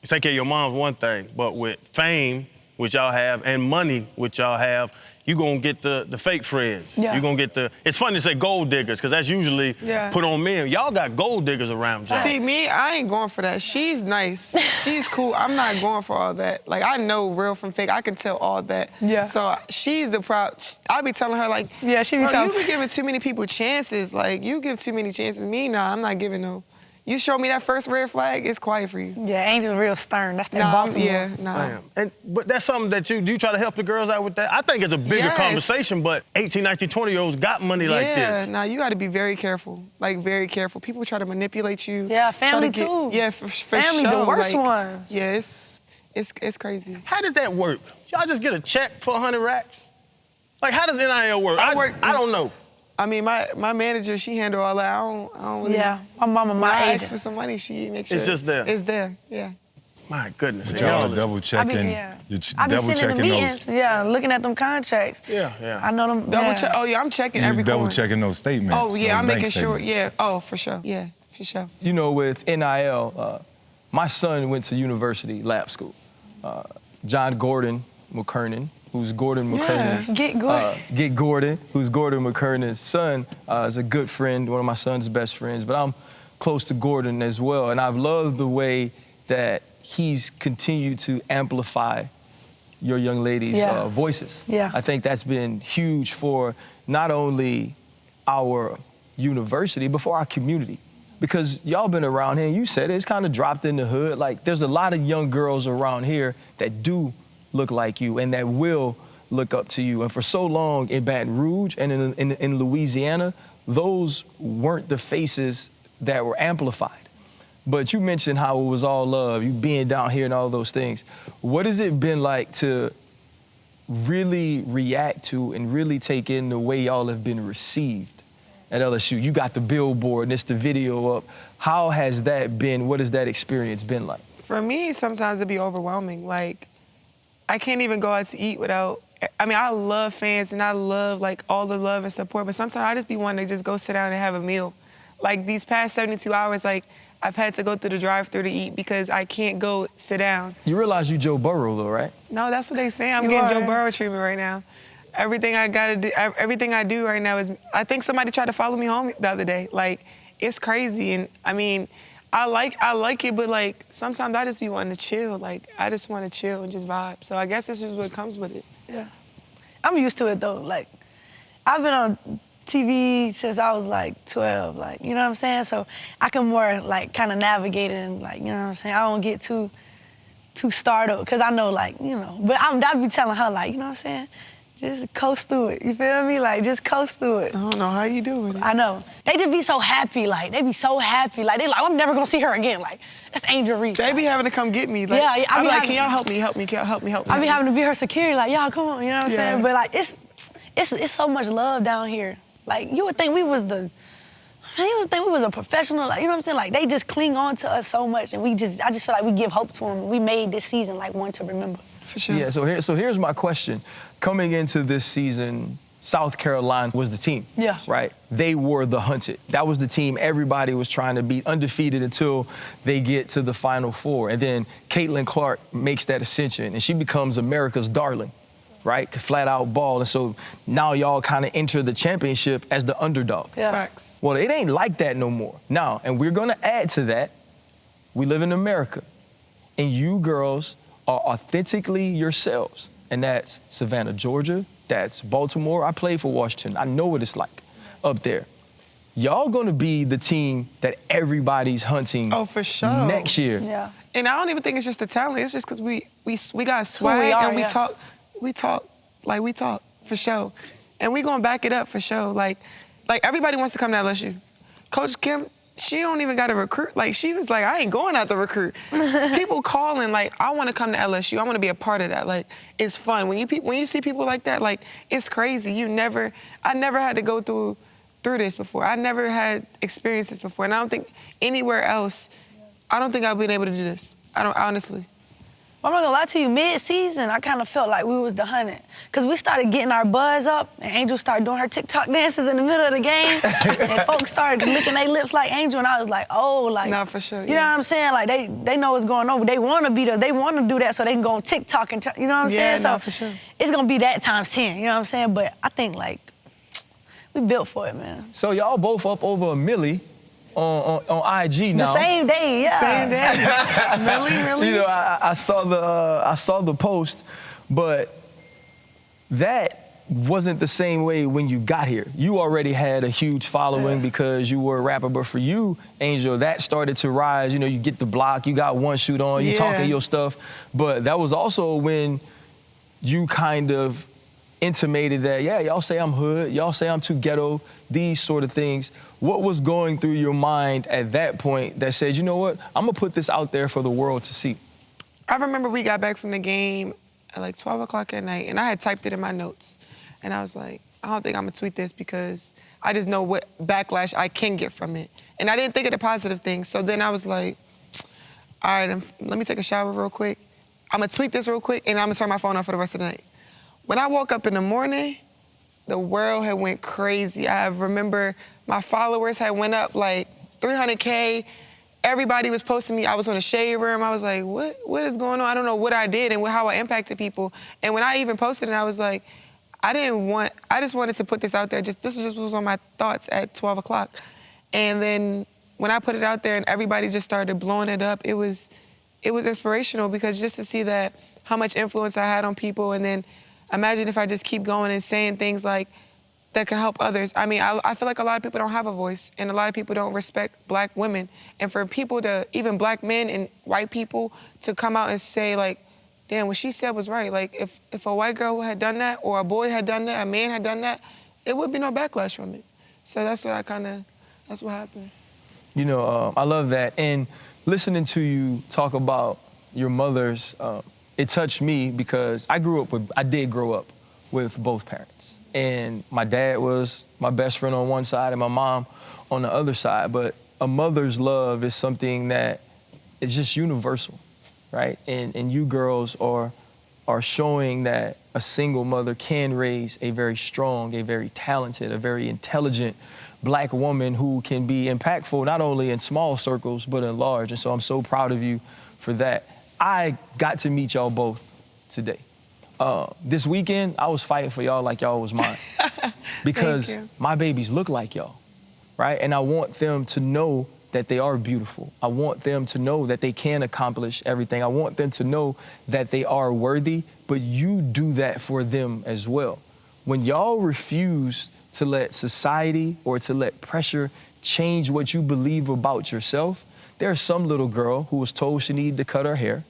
take care of your mom's one thing, but with fame, which y'all have, and money, which y'all have, you gonna get the fake friends. Yeah. You gonna get it's funny to say gold diggers, because that's usually put on men. Y'all got gold diggers around y'all. See, me, I ain't going for that. She's nice. She's cool. I'm not going for all that. Like, I know real from fake. I can tell all that. Yeah. So she's the proud. I be telling her, like, yeah, she be bro, trying. you be giving too many people chances. Like, you give too many chances. Me, nah, I'm not giving no. You show me that first red flag, it's quiet for you. Yeah, Angel's real stern. That's that Baltimore. Damn. But that's something that do you try to help the girls out with that? I think it's a bigger conversation, but 18, 19, 20-year-olds got money like this. Yeah, nah, you got to be very careful. Like, very careful. People try to manipulate you. Yeah, family too. Yeah, for family, sure. the worst like, ones. Yeah, it's crazy. How does that work? Y'all just get a check for 100 racks? Like, how does NIL work? I don't know. I mean, my manager, she handle all that. I don't really. Yeah, my mama, when my I agent. ask for some money, she makes sure it's just there. It's there, yeah. My goodness. But y'all double checking. You're double checking meetings, those. Yeah, looking at them contracts. Yeah. I know them. Double check. Oh yeah, I'm checking every double coin. checking those statements. Oh yeah, those I'm bank making sure. statements. Yeah. Oh, for sure. Yeah, for sure. You know, with NIL, my son went to university lab school. John Gordon McKernan, who's Gordon McKernan's. Get Gordon. Get Gordon, who's Gordon McKernan's son, is a good friend, one of my son's best friends. But I'm close to Gordon as well, and I've loved the way that he's continued to amplify your young ladies' voices. Yeah. I think that's been huge for not only our university, but for our community. Because y'all been around here, and you said it, it's kind of dropped in the hood. Like, there's a lot of young girls around here that do look like you and that will look up to you. And for so long in Baton Rouge and in Louisiana, those weren't the faces that were amplified. But you mentioned how it was all love, you being down here and all those things. What has it been like to really react to and really take in the way y'all have been received at LSU? You got the billboard and it's the video up. How has that been? What has that experience been like? For me, sometimes it'd be overwhelming. Like, I can't even go out to eat without, I mean, I love fans and I love like all the love and support, but sometimes I just be wanting to just go sit down and have a meal. Like these past 72 hours, like I've had to go through the drive-thru to eat because I can't go sit down. You realize you Joe Burrow though, right? No, that's what they say. I'm getting Joe Burrow treatment right now. Everything I gotta do, everything I do right now is, I think somebody tried to follow me home the other day. Like, it's crazy. And I mean, I like it, but like sometimes I just be wanting to chill. Like, I just want to chill and just vibe. So I guess this is what comes with it. Yeah. I'm used to it though. Like, I've been on TV since I was like 12, like, you know what I'm saying? So I can more like kind of navigate it and like, you know what I'm saying? I don't get too startled because I know like, you know, but I'd be telling her like, you know what I'm saying? Just coast through it, you feel me? Like, just coast through it. I don't know how you do it. I know. They just be so happy, like, they be so happy. Like, they like, I'm never gonna see her again. Like, that's Angel Reese. They be having to come get me. Like, Yeah, I'm like, having, can y'all help me? I be having to be her security, like, y'all come on, you know what I'm Yeah. saying? But like, it's so much love down here. Like, you would think we was a professional, like, you know what I'm saying? Like, they just cling on to us so much, and I just feel like we give hope to them. We made this season like one to remember. For sure. Yeah, so here's my question. Coming into this season, South Carolina was the team. Yeah. Right? They were the hunted. That was the team everybody was trying to beat, undefeated until they get to the Final Four. And then Caitlin Clark makes that ascension, and she becomes America's darling, right? Flat out ball. And so now y'all kind of enter the championship as the underdog. Yeah. Facts. Well, it ain't like that no more. Now, and we're gonna add to that, we live in America, and you girls are authentically yourselves. And that's Savannah, Georgia, that's Baltimore. I played for Washington. I know what it's like up there. Y'all gonna be the team that everybody's hunting for sure. next year. Yeah. And I don't even think it's just the talent. It's just because we got swag and we talk for sure. And we gonna back it up for sure. Like everybody wants to come to LSU. Coach Kim, she don't even got to recruit. Like, she was like, I ain't going out to recruit. People calling, like, I want to come to LSU. I want to be a part of that. Like, it's fun. When you see people like that, like, it's crazy. I never had to go through this before. I never had experienced this before. And I don't think anywhere else, I don't think I've been able to do this. Honestly. I'm not gonna lie to you, mid-season, I kind of felt like we was the hunted. Because we started getting our buzz up, and Angel started doing her TikTok dances in the middle of the game, and folks started licking their lips like Angel, and I was like, oh, like. No, for sure, You know what I'm saying? Like, they know what's going on, but they want to beat us. They want to do that so they can go on TikTok and, you know what I'm saying? No, So for sure. it's gonna be that times 10, you know what I'm saying? But I think, like, we built for it, man. So y'all both up over a milli on IG now. The same day, yeah. Same day. Really? You know, I saw the post, but that wasn't the same way when you got here. You already had a huge following because you were a rapper, but for you, Angel, that started to rise. You know, you get the block, you got one shoot on, you talking your stuff, but that was also when you kind of intimated that, yeah, y'all say I'm hood, y'all say I'm too ghetto, these sort of things. What was going through your mind at that point that said, you know what, I'm gonna put this out there for the world to see? I remember we got back from the game at like 12 o'clock at night, and I had typed it in my notes. And I was like, I don't think I'm gonna tweet this because I just know what backlash I can get from it. And I didn't think of the positive things. So then I was like, all right, let me take a shower real quick. I'm gonna tweet this real quick, and I'm gonna turn my phone off for the rest of the night. When I woke up in the morning, the world had went crazy. I remember my followers had went up like 300K. Everybody was posting me. I was on a shade room. I was like, what is going on? I don't know what I did and how I impacted people. And when I even posted it, I was like, I just wanted to put this out there. This was on my thoughts at 12 o'clock. And then when I put it out there and everybody just started blowing it up, it was it was inspirational because just to see that how much influence I had on people, and then imagine if I just keep going and saying things like that can help others. I mean, I feel like a lot of people don't have a voice, and a lot of people don't respect black women. And for people to, even black men and white people, to come out and say like, damn, what she said was right. Like if a white girl had done that, or a boy had done that, a man had done that, it would be no backlash from it. So that's what that's what happened. You know, I love that. And listening to you talk about your mother's, it touched me because I did grow up with both parents. And my dad was my best friend on one side and my mom on the other side. But a mother's love is something that is just universal, right? And you girls are showing that a single mother can raise a very strong, a very talented, a very intelligent black woman who can be impactful not only in small circles, but in large. And so I'm so proud of you for that. I got to meet y'all both today. This weekend, I was fighting for y'all like y'all was mine. Because my babies look like y'all, right? And I want them to know that they are beautiful. I want them to know that they can accomplish everything. I want them to know that they are worthy, but you do that for them as well. When y'all refuse to let society or to let pressure change what you believe about yourself, there's some little girl who was told she needed to cut her hair,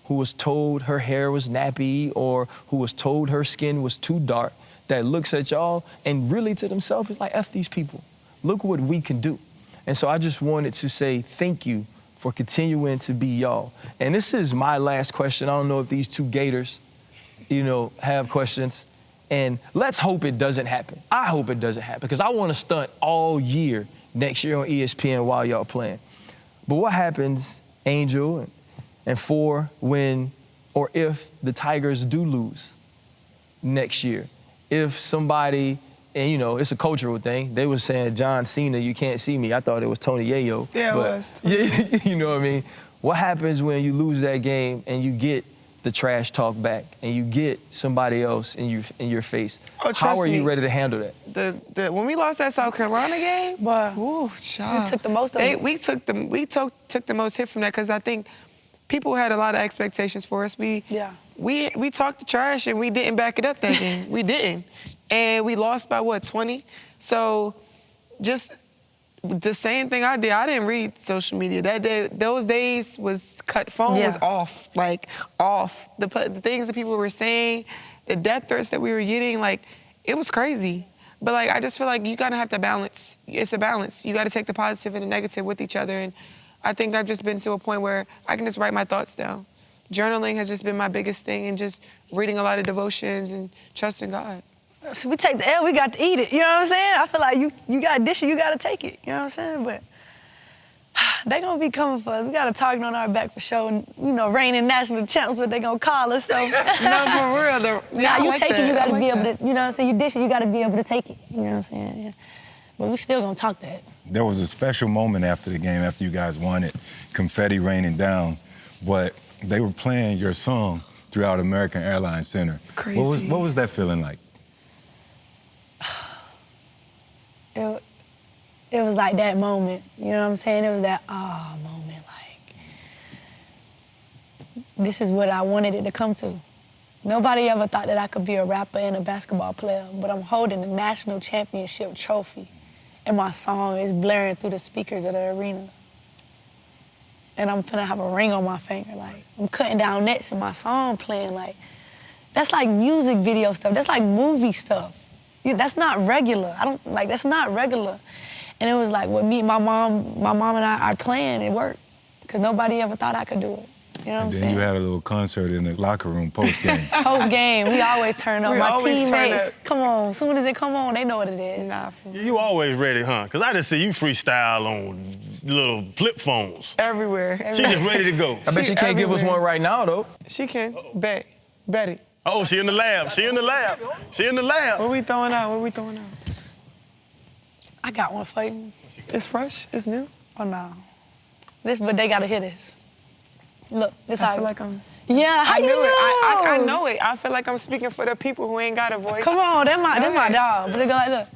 who was told her hair was nappy, or who was told her skin was too dark, that looks at y'all and really to themselves is like, F these people. Look what we can do. And so I just wanted to say thank you for continuing to be y'all. And this is my last question. I don't know if these two Gators, have questions. And let's hope it doesn't happen. I hope it doesn't happen because I want to stunt all year next year on ESPN while y'all playing. But what happens, Angel and Four, when or if the Tigers do lose next year? If somebody, and it's a cultural thing, they were saying, John Cena, you can't see me. I thought it was Tony Yayo. Yeah, it was. Yeah, you know what I mean? What happens when you lose that game and you get the trash talk back and you get somebody else in your face? How are you ready to handle that? When we lost that South Carolina game, we took the most of it. We took the most hit from that because I think people had a lot of expectations for us. We talked the trash and we didn't back it up that game. We didn't. And we lost by 20? So just the same thing I did. I didn't read social media that day. Those days was phone was off, like off. The things that people were saying, the death threats that we were getting, like it was crazy. But like I just feel like you gotta have to balance. It's a balance. You gotta take the positive and the negative with each other. And I think I've just been to a point where I can just write my thoughts down. Journaling has just been my biggest thing, and just reading a lot of devotions and trusting God. So we take the L, we got to eat it. You know what I'm saying? I feel like you got to dish it, you got to take it. You know what I'm saying? But they going to be coming for us. We got a target on our back for sure. And, reigning national champs, what they going to call us. So. No, for real. You take it, you got to be able to, you know what I'm saying? You dish it, you got to be able to take it. You know what I'm saying? Yeah. But we still going to talk that. There was a special moment after the game, after you guys won it, confetti raining down, but they were playing your song throughout American Airlines Center. Crazy. What was that feeling like? It was like that moment, you know what I'm saying? It was that moment, like, this is what I wanted it to come to. Nobody ever thought that I could be a rapper and a basketball player, but I'm holding the national championship trophy, and my song is blaring through the speakers of the arena. And I'm finna have a ring on my finger, like, I'm cutting down nets and my song playing, like, that's like music video stuff, that's like movie stuff. That's not regular. That's not regular. And it was like with me, my mom and I, our plan, it worked. Because nobody ever thought I could do it. You know what I'm saying? Then you had a little concert in the locker room post-game. Post-game, we always turn up. My teammates, come on. As soon as it come on, they know what it is. You always ready, huh? Because I just see you freestyle on little flip phones. Everywhere. She just ready to go. I bet she can't give us one right now, though. She can. Bet it. Oh, she in the lab. She in the lab. What we throwing out? I got one for you. It's fresh? It's new? Oh, no. But they got to hear this. Look, this I feel like I'm... Yeah, how I you knew know? it. I know it. I feel like I'm speaking for the people who ain't got a voice. Come on, that's my dog. But they go like, look.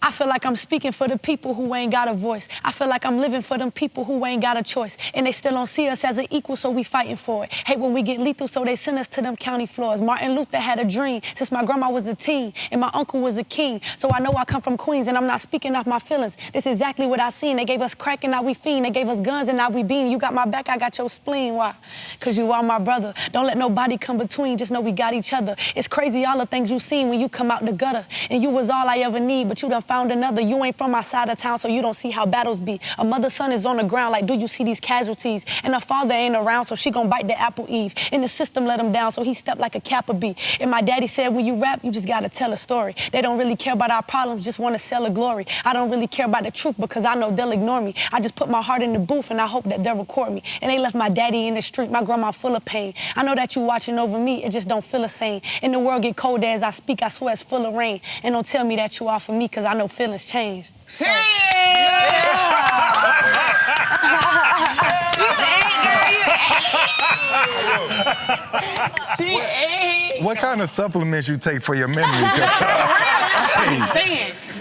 I feel like I'm speaking for the people who ain't got a voice. I feel like I'm living for them people who ain't got a choice. And they still don't see us as an equal, so we fighting for it. Hate when we get lethal, so they send us to them county floors. Martin Luther had a dream since my grandma was a teen and my uncle was a king. So I know I come from Queens and I'm not speaking off my feelings. This is exactly what I seen. They gave us crack and now we fiend. They gave us guns and now we beam. You got my back, I got your spleen. Why? Cause you are my brother. Don't let nobody come between. Just know we got each other. It's crazy all the things you seen when you come out the gutter. And you was all I ever need, but you done found another. You ain't from my side of town, so you don't see how battles be. A mother's son is on the ground, like, do you see these casualties? And her father ain't around, so she gon' bite the apple Eve. And the system let him down, so he stepped like a Kappa B. And my daddy said, when you rap, you just gotta tell a story. They don't really care about our problems, just wanna sell a glory. I don't really care about the truth because I know they'll ignore me. I just put my heart in the booth and I hope that they'll record me. And they left my daddy in the street, my grandma full of pain. I know that you watching over me, it just don't feel the same. And the world get colder as I speak, I swear it's full of rain. And don't tell me that you are for me, cause I know feelings change. So. What kind of supplements you take for your memory?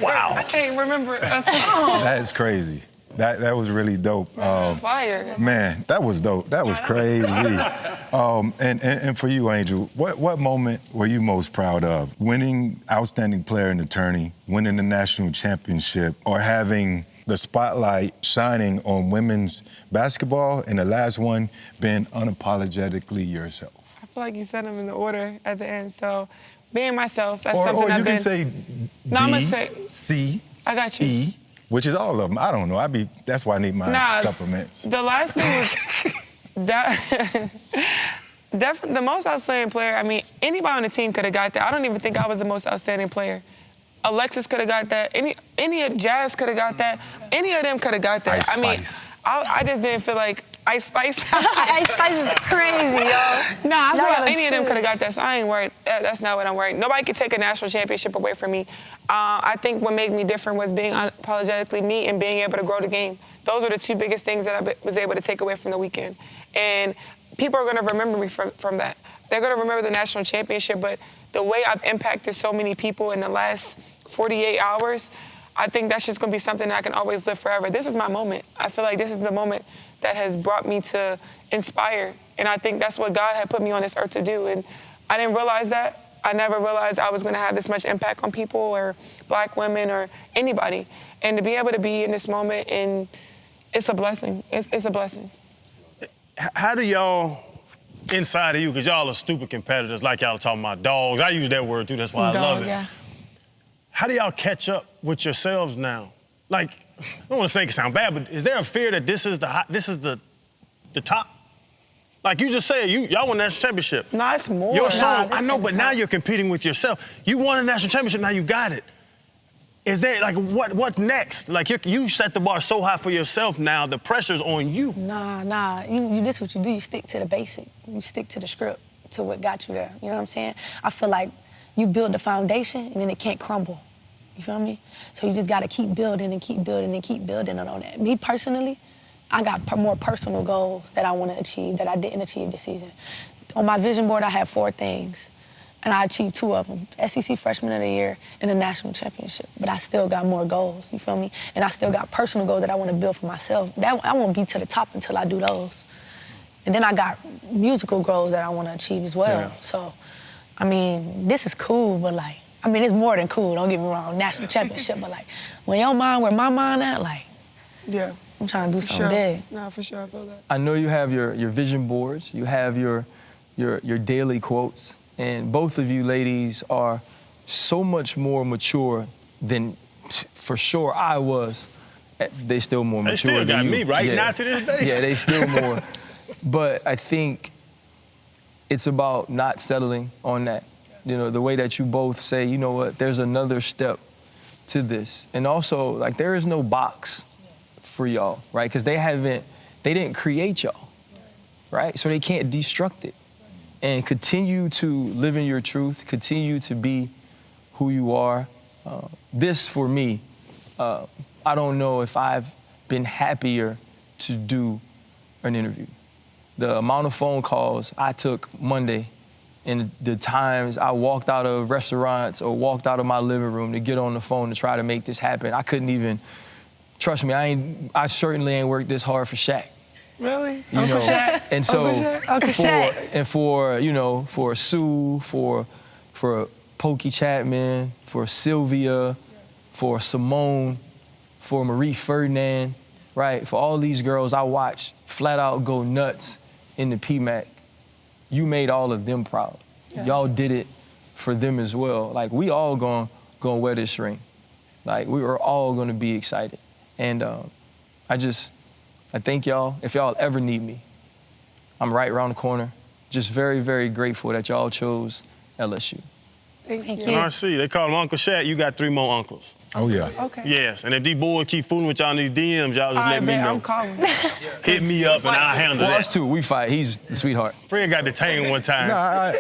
Wow. I can't remember a song. That is crazy. That was really dope. That's fire. Man, that was dope. That was crazy. And for you, Angel, what moment were you most proud of? Winning Outstanding Player in the Tourney, winning the national championship, or having the spotlight shining on women's basketball, and the last one being unapologetically yourself? I feel like you said them in the order at the end. So being myself, that's Or something I've you been... can say No, I'm gonna say... C, I got you. E, which is all of them. I don't know. That's why I need my supplements. The last thing was definitely the most outstanding player. I mean, anybody on the team could have got that. I don't even think I was the most outstanding player. Alexis could have got that. Any of Jazz could have got that. Any of them could have got that. Ice I mean, Spice. I just didn't feel like Ice Spice. Ice Spice is crazy, yo. Nah, I feel like any of them could have got that, so I ain't worried. That's not what I'm worried. Nobody could take a national championship away from me. I think what made me different was being unapologetically me and being able to grow the game. Those are the two biggest things that I was able to take away from the weekend. And people are gonna remember me from that. They're gonna remember the national championship, but the way I've impacted so many people in the last 48 hours, I think that's just gonna be something that I can always live forever. This is my moment. I feel like this is the moment that has brought me to inspire. And I think that's what God had put me on this earth to do. And I didn't realize that. I never realized I was gonna have this much impact on people or Black women or anybody. And to be able to be in this moment, and it's a blessing. It's a blessing. How do y'all, inside of you, because y'all are stupid competitors, like y'all talking about dogs. I use that word too, that's why I love it. Yeah. How do y'all catch up with yourselves now? Like, I don't want to say it sound bad, but is there a fear that this is the top? Like you just said, y'all won the national championship. No, it's more. Your song, Nah, I know, but now you're competing with yourself. You won a national championship, now you got it. Is there, like, what's next? Like, you set the bar so high for yourself now, the pressure's on you. Nah. You this what you do. You stick to the basic. You stick to the script, to what got you there. You know what I'm saying? I feel like you build the foundation and then it can't crumble. You feel me? So you just gotta keep building and keep building and keep building on that. Me personally, I got more personal goals that I wanna achieve that I didn't achieve this season. On my vision board, I had 4 things, and I achieved 2 of them. SEC Freshman of the Year and the national championship. But I still got more goals, you feel me? And I still got personal goals that I wanna build for myself. I won't be to the top until I do those. And then I got musical goals that I wanna achieve as well. Yeah. So, I mean, this is cool, but like, I mean, it's more than cool, don't get me wrong, national championship, but like, when your mind, where my mind at, like, Yeah. I'm trying to do something big. No, for sure, I feel that. I know you have your vision boards, you have your daily quotes, and both of you ladies are so much more mature than, for sure, I was. They still more mature They still got than you. me right Yeah. now to this day. Yeah, they still more. But I think it's about not settling on that. You know, the way that you both say, you know what, there's another step to this. And also, like, there is no box for y'all, right? Because they didn't create y'all, right? So they can't destruct it. And continue to live in your truth, continue to be who you are. This, for me, I don't know if I've been happier to do an interview. The amount of phone calls I took Monday and the times I walked out of restaurants or walked out of my living room to get on the phone to try to make this happen. I couldn't even, trust me, I certainly ain't worked this hard for Shaq. Really? You Uncle know, Shaq? and so Uncle Shaq. for Sue, for Pokey Chapman, for Sylvia, for Simone, for Marie Ferdinand, right? For all these girls I watched flat out go nuts in the PMAC. You made all of them proud. Yeah. Y'all did it for them as well. Like, we all gonna wear this ring. Like, we were all gonna be excited. And I thank y'all. If y'all ever need me, I'm right around the corner. Just very, very grateful that y'all chose LSU. Thank you. RC, they call him Uncle Shaq. You got 3 more uncles. Oh, yeah. Okay. Yes, and if these boys keep fooling with y'all in these DMs, y'all just let me know. I'm calling. Hit me up and I'll handle Well, that. us too, we fight. He's the sweetheart. Fred got detained one time. Nah,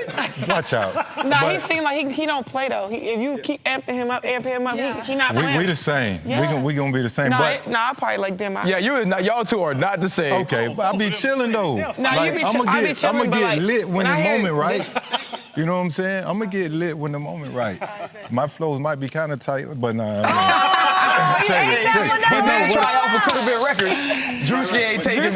watch out. Nah, he seems like he don't play though. If you keep amping him up, he not playing. We the same. Yeah. We gonna be the same. Nah, but I probably like them. Yeah, y'all two are not the same. okay, but I be chilling though. Nah, you be chilling. I be chilling, I'm but gonna like, get lit when when the I hear moment right. You know what I'm saying? I'm gonna get lit when the moment right. My flows might be kind of tight, but nah. Check it. But then try out for Could Have Been Records. Drewski ain't taking it.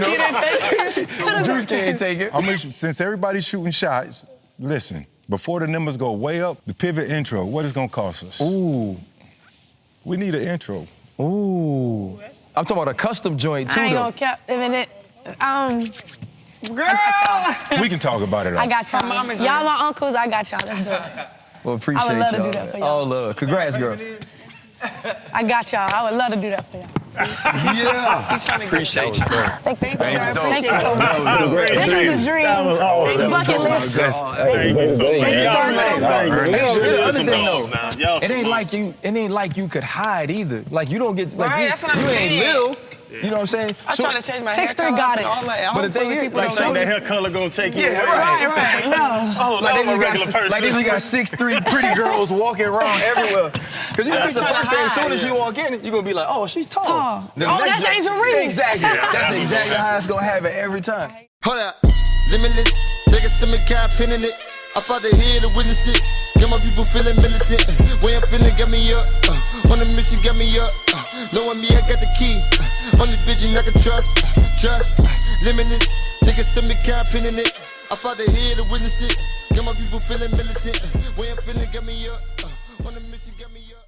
Drewski ain't taking it. Since everybody's shooting shots, listen, before the numbers go way up, the pivot intro, what is gonna cost us? Ooh. We need an intro. Ooh. I'm talking about a custom joint too, I ain't though. gonna cap a minute. Girl. We can talk about it. I got y'all. Her mama's Y'all here. my uncles, I got y'all. Let's do it. Well, appreciate I would love to y'all. do that for y'all. All love. Congrats, girl. I got y'all. I would love to do that for y'all. Yeah. He's trying to Appreciate you. Thank you. Thank Thank you so much. This is a dream. Bucket list. Thank you so much. It ain't like you could hide either. Like, you don't get, like, Right, that's what I'm you ain't saying. Lil. You know what I'm saying? I try to change my 6'3" hair color got and it. all that. But the thing Hopefully is, people like, don't some know. That hair color gonna take you Yeah, away. Right. No. Oh, Like, I'm a they regular just person. got 6'3" pretty girls walking around everywhere. Because you know, that's the trying to first thing, as soon hide. as you walk in, you're going to be like, oh, she's tall. Tall. The Oh, next that's Angel Reese. Exactly. That's exactly how it's going to happen every time. Hold up, limitless. Take a stomach, I'm pinning it. I fought the head to witness it. Got my people feeling militant. Way I'm finna get me up. On the mission, get me up. Knowing me, I got the key. On this vision, I can trust. Trust, limitless. Take a stomach, I'm pinning it. I fought the head to witness it. Got my people feeling militant. Way I'm finna get me up. On the mission, get me up.